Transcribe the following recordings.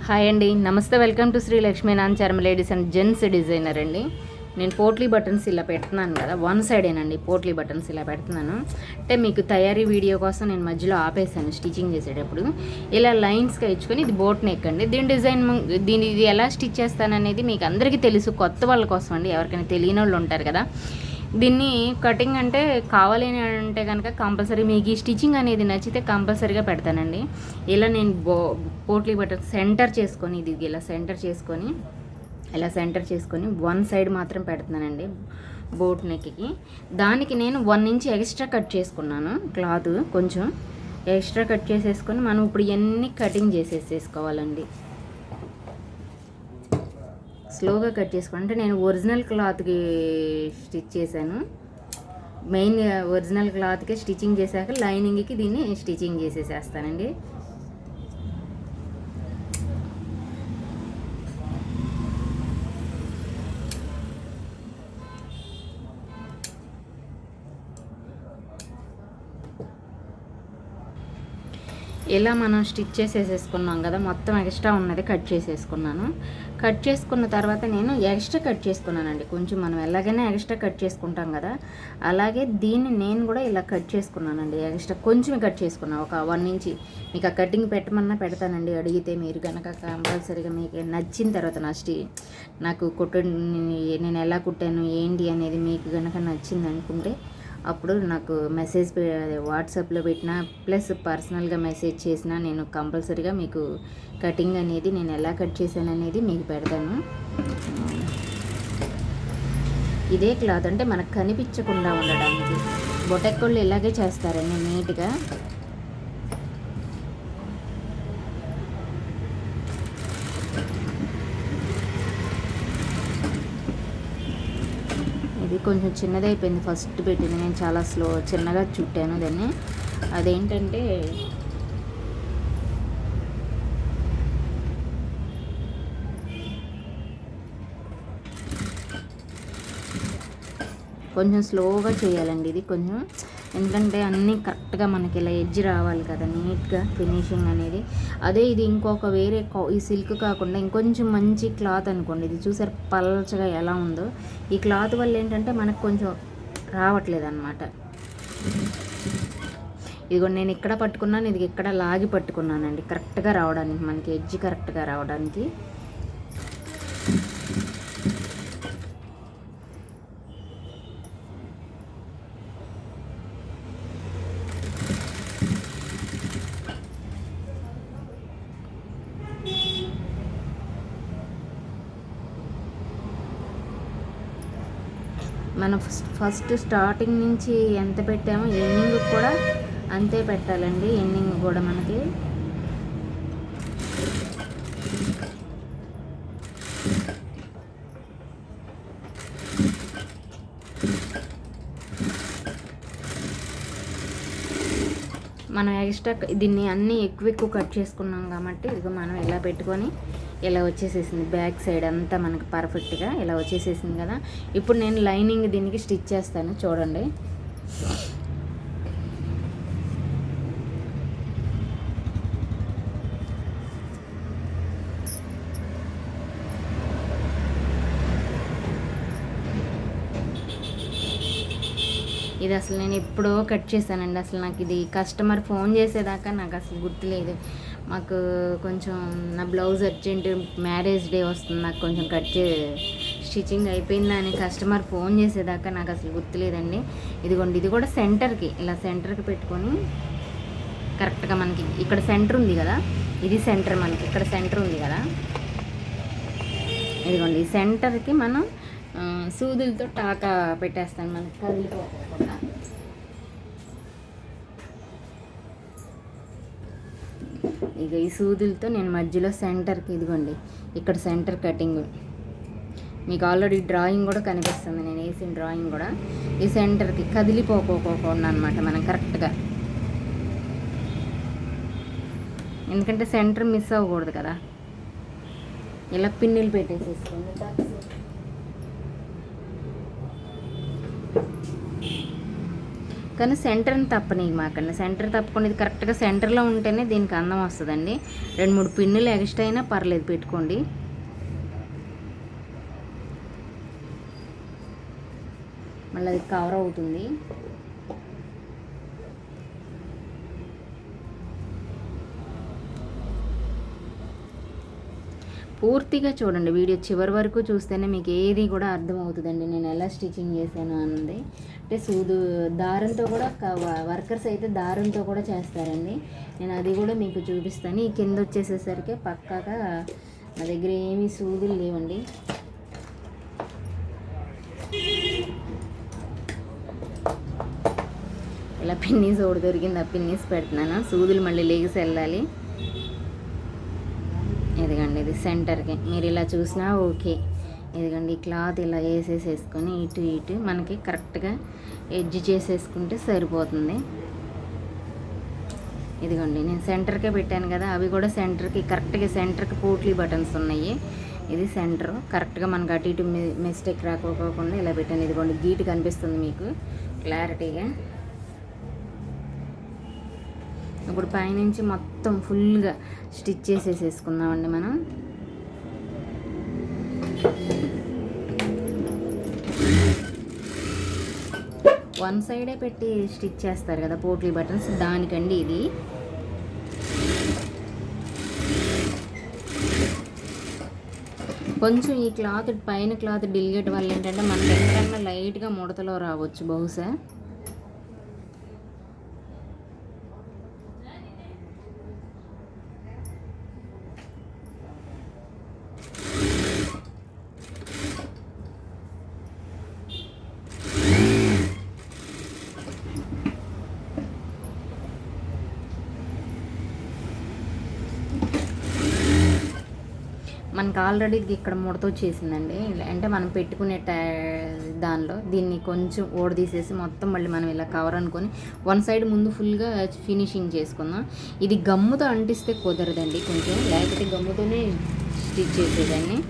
Hi అండి, నమస్తే. Welcome to Shri Lakshminarayana చర్మ లేడీస్ అండ్ జెంట్స్ డిజైనర్ అండి. నేను పోట్లీ బటన్స్ ఇలా పెడుతున్నాను కదా, వన్ సైడేనండి పోట్లీ బటన్స్ ఇలా పెడుతున్నాను. అంటే మీకు తయారీ వీడియో కోసం నేను మధ్యలో ఆపేసాను స్టిచ్చింగ్ చేసేటప్పుడు. ఇలా లైన్స్గా ఇచ్చుకొని ఇది బోట్ నెక్ అండి. ఇది ఎలా స్టిచ్ చేస్తాననేది మీకు అందరికీ తెలుసు, కొత్త వాళ్ళ కోసం అండి. ఎవరికైనా తెలియని వాళ్ళు ఉంటారు కదా. దీన్ని కటింగ్ అంటే కావాలి అని అంటే కనుక కంపల్సరీ మీకు ఈ స్టిచ్చింగ్ అనేది నచ్చితే కంపల్సరీగా పెడతానండి. ఇలా నేను పోట్లీ బటన్ సెంటర్ చేసుకొని ఇది ఇలా సెంటర్ చేసుకొని వన్ సైడ్ మాత్రం పెడుతున్నానండి బోట్ నెక్కి. దానికి నేను 1 ఇంచ్ ఎక్స్ట్రా కట్ చేసుకున్నాను. క్లాత్ కొంచెం ఎక్స్ట్రా కట్ చేసేసుకొని మనం ఇప్పుడు ఇవన్నీ కటింగ్ చేసేసుకోవాలండి. స్లోగా కట్ చేసుకోండి. అంటే నేను ఒరిజినల్ క్లాత్కి స్టిచ్ చేశాను. మెయిన్ ఒరిజినల్ క్లాత్కి స్టిచ్చింగ్ చేశాక లైనింగ్కి దీన్ని స్టిచ్చింగ్ చేసేసేస్తానండి. ఇలా మనం స్టిచ్ చేసేసుకున్నాం కదా, మొత్తం ఎక్స్ట్రా ఉన్నది కట్ చేసేసుకున్నాను. కట్ చేసుకున్న తర్వాత నేను ఎక్స్ట్రా కట్ చేసుకున్నానండి. కొంచెం మనం ఎలాగైనా ఎక్స్ట్రా కట్ చేసుకుంటాం కదా, అలాగే దీన్ని నేను కూడా ఇలా కట్ చేసుకున్నానండి. ఎక్స్ట్రా కొంచెం కట్ చేసుకున్నాను, ఒక 1 ఇంచ్. మీకు ఆ కటింగ్ పెట్టమన్నా పెడతానండి అడిగితే. మీరు కనుక కంపల్సరీగా మీకు నచ్చిన తర్వాత నాకు నేను ఎలా కుట్టాను ఏంటి అనేది మీకు కనుక నచ్చింది అనుకుంటే అప్పుడు నాకు వాట్సాప్లో పెట్టినా ప్లస్ పర్సనల్గా మెసేజ్ చేసినా నేను కంపల్సరీగా మీకు కటింగ్ అనేది నేను ఎలా కట్ చేశాను అనేది మీకు పెడతాను. ఇదే క్లాత్ అంటే మనకు కనిపించకుండా ఉండడానికి బొటెక్కోళ్ళు ఇలాగే చేస్తారండి నీట్గా. ఇది కొంచెం చిన్నదైపోయింది ఫస్ట్ పెట్టింది, నేను చాలా చిన్నగా చుట్టాను దాన్ని. అదేంటంటే కొంచెం స్లోగా చేయాలండి ఇది కొంచెం. ఎందుకంటే అన్నీ కరెక్ట్గా మనకి ఇలా ఎడ్జ్ రావాలి కదా, నీట్గా ఫినిషింగ్ అనేది. అదే ఇది ఇంకొక వేరే ఈ సిల్క్ కాకుండా ఇంకొంచెం మంచి క్లాత్ అనుకోండి, ఇది చూసారు పల్చగా ఎలా ఉందో. ఈ క్లాత్ వల్ల ఏంటంటే మనకు కొంచెం రావట్లేదు అనమాట. ఇదిగో నేను ఇక్కడ పట్టుకున్నాను, ఇది ఇక్కడ లాగి పట్టుకున్నానండి కరెక్ట్గా రావడానికి, మనకి ఎడ్జ్ కరెక్ట్గా రావడానికి. మనం ఫస్ట్ స్టార్టింగ్ నుంచి ఎంత పెట్టామో ఎండింగ్ కూడా అంతే పెట్టాలండి. ఎండింగ్ కూడా మనకి మనం ఎక్స్ట్రా దీన్ని అన్నీ ఎక్కువ కట్ చేసుకున్నాం కాబట్టి ఇదిగో మనం ఇలా పెట్టుకొని ఇలా వచ్చేసేసింది. బ్యాక్ సైడ్ అంతా మనకు పర్ఫెక్ట్గా ఇలా వచ్చేసేసింది కదా. ఇప్పుడు నేను లైనింగ్ దీనికి స్టిచ్ చేస్తాను చూడండి. ఇది అసలు నేను ఎప్పుడో కట్ చేశానండి. అసలు నాకు ఇది కస్టమర్ ఫోన్ చేసేదాకా నాకు అసలు గుర్తులేదు. మాకు కొంచెం నా బ్లౌజ్ అర్జెంట్ మ్యారేజ్ డే వస్తుంది, నాకు కొంచెం స్టిచ్చింగ్ అయిపోయిందా అని కస్టమర్ ఫోన్ చేసేదాకా నాకు అసలు గుర్తులేదండి. ఇదిగోండి, ఇది కూడా సెంటర్కి ఇలా సెంటర్కి పెట్టుకొని కరెక్ట్గా మనకి ఇక్కడ సెంటర్ ఉంది కదా, ఇది సెంటర్, మనకి ఇక్కడ సెంటర్ ఉంది కదా. ఇదిగోండి ఈ సెంటర్కి మనం సూదులతో టాకా పెట్టేస్తాను మనకి కదిలిపోకుండా. ఇక ఈ సూదులతో నేను మధ్యలో సెంటర్కి ఇదిగోండి ఇక్కడ సెంటర్ కటింగ్ మీకు ఆల్రెడీ డ్రాయింగ్ కూడా కనిపిస్తుంది, నేను వేసిన డ్రాయింగ్ కూడా. ఈ సెంటర్కి కదిలిపోకోకుండా అనమాట మనం కరెక్ట్గా, ఎందుకంటే సెంటర్ మిస్ అవ్వకూడదు కదా. ఇలా పిన్నులు పెట్టేసేసుకోండి. కానీ సెంటర్ని తప్పని మాకండి. సెంటర్ తప్పకుండా ఇది కరెక్ట్గా సెంటర్లో ఉంటేనే దీనికి అందం వస్తుందండి. 2-3 పిన్నులు ఎక్స్ట్రా అయినా పర్లేదు పెట్టుకోండి. మళ్ళీ అది కవర్ అవుతుంది. పూర్తిగా చూడండి, వీడియో చివరి వరకు చూస్తేనే మీకు ఏది కూడా అర్థమవుతుందండి నేను ఎలా స్టిచ్చింగ్ చేశాను అన్నది. అంటే దారంతో కూడా వర్కర్స్ అయితే దారంతో కూడా చేస్తారండి. నేను అది కూడా మీకు చూపిస్తాను. ఈ కింద వచ్చేసేసరికి పక్కాగా నా దగ్గర ఏమీ సూదులు లేవండి. ఇలా పిన్నీస్ ఒకటి దొరికింది, ఆ పిన్నీస్ పెడుతున్నాను. సూదులు మళ్ళీ లేగిసి వెళ్ళాలి. ఇదిగండి ఇది సెంటర్కి మీరు ఇలా చూసినా ఓకే. ఇదిగండి క్లాత్ ఇలా వేసేసుకొని ఇటు మనకి కరెక్ట్గా ఎడ్జ్ చేసేసుకుంటే సరిపోతుంది. ఇదిగోండి నేను సెంటర్కే పెట్టాను కదా, అవి కూడా సెంటర్కి కరెక్ట్గా సెంటర్కి పోట్లీ బటన్స్ ఉన్నాయి. ఇది సెంటర్ కరెక్ట్గా మనకు అటు ఇటు మిస్టేక్ రాకపోకుండా ఇలా పెట్టాను. ఇదిగోండి గీటు కనిపిస్తుంది మీకు క్లారిటీగా. ఇప్పుడు పైనుంచి మొత్తం ఫుల్గా స్టిచ్ చేసేసుకుందామండి మనం. వన్ సైడే పెట్టి స్టిచ్ చేస్తారు కదా పోట్లీ బటన్స్, దానికండి ఇది. కొంచెం ఈ క్లాత్ పైన క్లాత్ డిలిగేట్ వల్ల ఏంటంటే మనకి ఎక్కడన్నా లైట్గా ముడతలో రావచ్చు బహుశా. మనకు ఆల్రెడీ ఇక్కడ ముడత వచ్చేసిందండి. అంటే మనం పెట్టుకునే దానిలో దీన్ని కొంచెం ఓడదీసేసి మొత్తం మళ్ళీ మనం ఇలా కవర్ అనుకొని వన్ సైడ్ ముందు ఫుల్గా ఫినిషింగ్ చేసుకుందాం. ఇది గమ్ముతో అంటిస్తే కుదరదండి కొంచెం, లేకపోతే గమ్ముతోనే స్టిచ్ చేసేదాన్ని.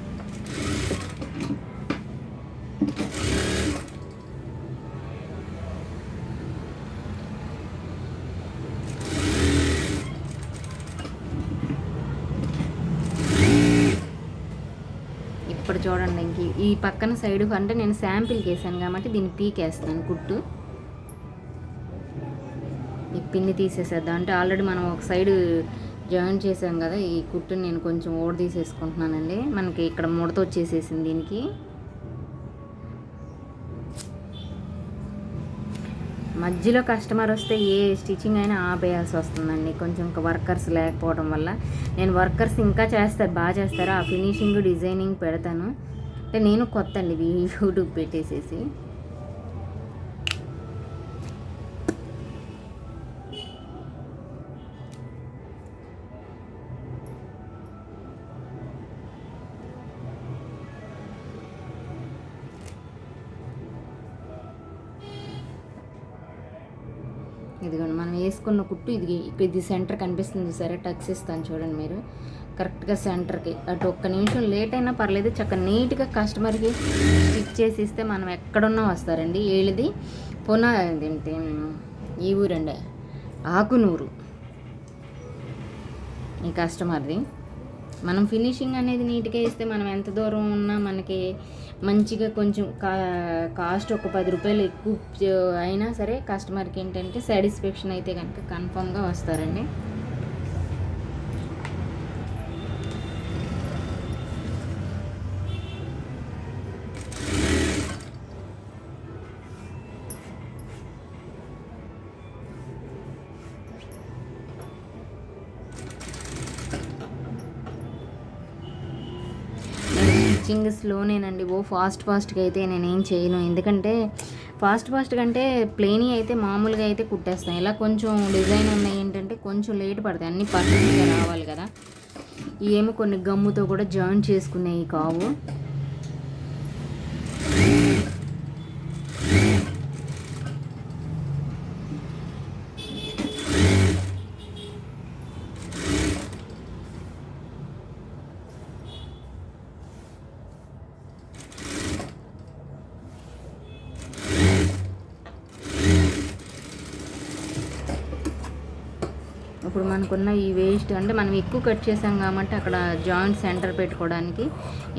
ఇప్పుడు చూడండి ఇంక ఈ పక్కన సైడ్ అంటే నేను శాంపిల్కి వేసాను కాబట్టి దీన్ని పీకేస్తాను కుట్టు. ఈ పిన్ని తీసేసేద్దాం. అంటే ఆల్రెడీ మనం ఒక సైడ్ జాయిన్ చేసాం కదా, ఈ కుట్టుని నేను కొంచెం ఓడ తీసేసుకుంటున్నానండి. మనకి ఇక్కడ ముడత వచ్చేసేసింది దీనికి. మధ్యలో కస్టమర్ వస్తే ఏ స్టిచ్చింగ్ అయినా ఆపేయాల్సి వస్తుందండి కొంచెం వర్కర్స్ లేకపోవడం వల్ల. నేను వర్కర్స్ ఇంకా చేస్తారు, బాగా చేస్తారు, ఆ ఫినిషింగ్ డిజైనింగ్ పెడతాను. అంటే నేను కొత్త అండి యూట్యూబ్ పెట్టేసేసి. ఇదిగోండి మనం వేసుకున్న కుట్టు ఇది సెంటర్ కనిపిస్తుంది సరే, టచ్ ఇస్తాను చూడండి మీరు కరెక్ట్గా సెంటర్కి. అటు ఒక్క నిమిషం లేట్ అయినా పర్లేదు, చక్కగా నీట్గా కస్టమర్కి స్టిచ్ చేసి ఇస్తే మనం ఎక్కడున్నా వస్తారండి. ఏళ్ళది ఏంటి ఈ ఊరండి, ఆకునూరు ఈ కస్టమర్ది. మనం ఫినిషింగ్ అనేది నీట్గా ఇస్తే మనం ఎంత దూరం ఉన్నా మనకి మంచిగా కొంచెం కాస్ట్ ఒక 10 రూపాయలు ఎక్కువ అయినా సరే కస్టమర్కి ఏంటంటే సాటిస్ఫాక్షన్ అయితే కనుక కన్ఫామ్గా వస్తారండి. స్టిచ్చింగ్ స్లోనేనండి, ఫాస్ట్గా అయితే నేనేం చేయను. ఎందుకంటే ఫాస్ట్గా అంటే ప్లేని అయితే మామూలుగా అయితే కుట్టేస్తాను. ఇలా కొంచెం డిజైన్ ఉన్నాయి ఏంటంటే కొంచెం లేట్ పడతాయి, అన్నీ పర్ఫెక్ట్గా రావాలి కదా. ఏమో కొన్ని గమ్ముతో కూడా జాయిన్ చేసుకునేవి కావు. ఇప్పుడు మనకున్న ఈ వేస్ట్ అంటే మనం ఎక్కువ కట్ చేసాం కాబట్టి అక్కడ జాయింట్ సెంటర్ పెట్టుకోవడానికి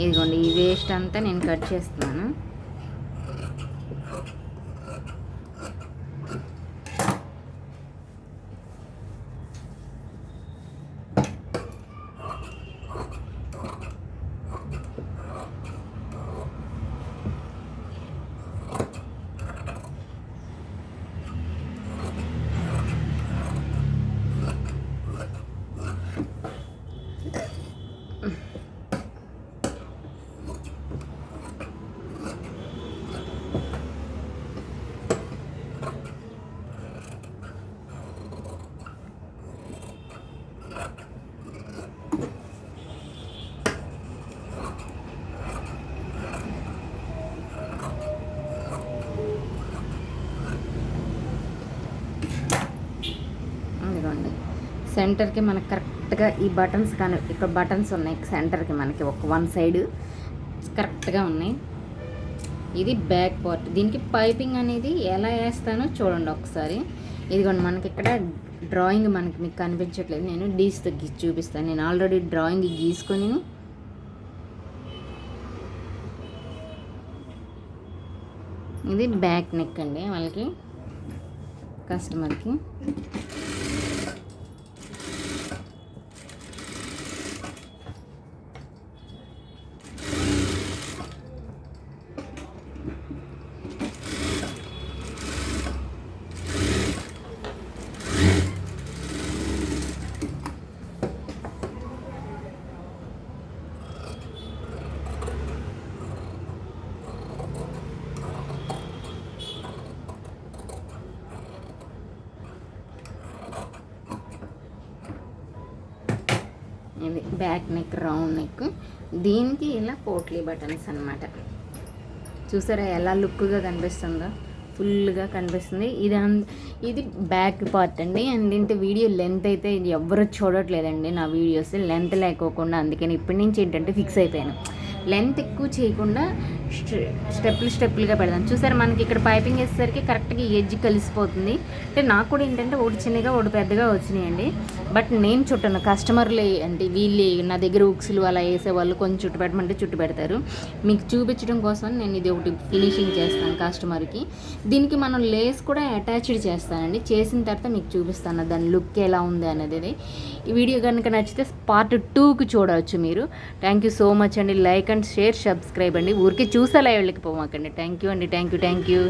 ఇదిగోండి ఈ వేస్ట్ అంతా నేను కట్ చేస్తున్నాను. సెంటర్కి మనకు కరెక్ట్గా ఈ బటన్స్ కానీ ఇక్కడ బటన్స్ ఉన్నాయి సెంటర్కి మనకి ఒక వన్ సైడ్ కరెక్ట్గా ఉన్నాయి. ఇది బ్యాక్ పార్ట్. దీనికి పైపింగ్ అనేది ఎలా వేస్తానో చూడండి ఒకసారి. ఇదిగోండి మనకి ఇక్కడ డ్రాయింగ్ మీకు కనిపించట్లేదు, నేను డీస్తో గీసి చూపిస్తాను. నేను ఆల్రెడీ డ్రాయింగ్ గీసుకొని ఇది బ్యాక్ నెక్ అండి వాళ్ళకి కస్టమర్కి. ఇది బ్యాక్ నెక్ రౌండ్ నెక్. దీనికి ఇలా పోట్లీ బటన్స్ అన్నమాట. చూసారా ఎలా లుక్గా కనిపిస్తుందో, ఫుల్గా కనిపిస్తుంది. ఇది బ్యాక్ పార్ట్ అండి. అండ్ దీంట్లో వీడియో లెంత్ అయితే ఎవరు చూడట్లేదండి నా వీడియోస్ లెంత్ లేకోకుండా, అందుకని ఇప్పటి నుంచి ఏంటంటే ఫిక్స్ అయిపోయాను లెంత్ ఎక్కువ చేయకుండా స్టెప్పులుగా పెడదాం. చూసారు మనకి ఇక్కడ పైపింగ్ వేసేసరికి కరెక్ట్గా ఎడ్జ్ కలిసిపోతుంది. అంటే నాకు కూడా ఏంటంటే ఒకటి చిన్నగా ఒకటి పెద్దగా వచ్చినాయండి. బట్ నేను చుట్టను, కస్టమర్లే అంటే వీళ్ళు నా దగ్గర ఉక్సులు అలా వేసేవాళ్ళు కొంచెం చుట్టు పెట్టమంటే చుట్టు పెడతారు. మీకు చూపించడం కోసం నేను ఇది ఒకటి ఫినిషింగ్ చేస్తాను కస్టమర్కి. దీనికి మనం లేస్ కూడా అటాచ్డ్ చేస్తానండి. చేసిన తర్వాత మీకు చూపిస్తాను దాని లుక్ ఎలా ఉంది అనేది. ఈ వీడియో కనుక నచ్చితే పార్ట్ 2కి చూడవచ్చు మీరు. థ్యాంక్ యూ సో మచ్ అండి. లైక్ అండ్ షేర్, సబ్స్క్రైబ్ అండి. ఊరికి చూసేలా వెళ్ళకి పోమాకండి. థ్యాంక్ యూ అండి. Thank you.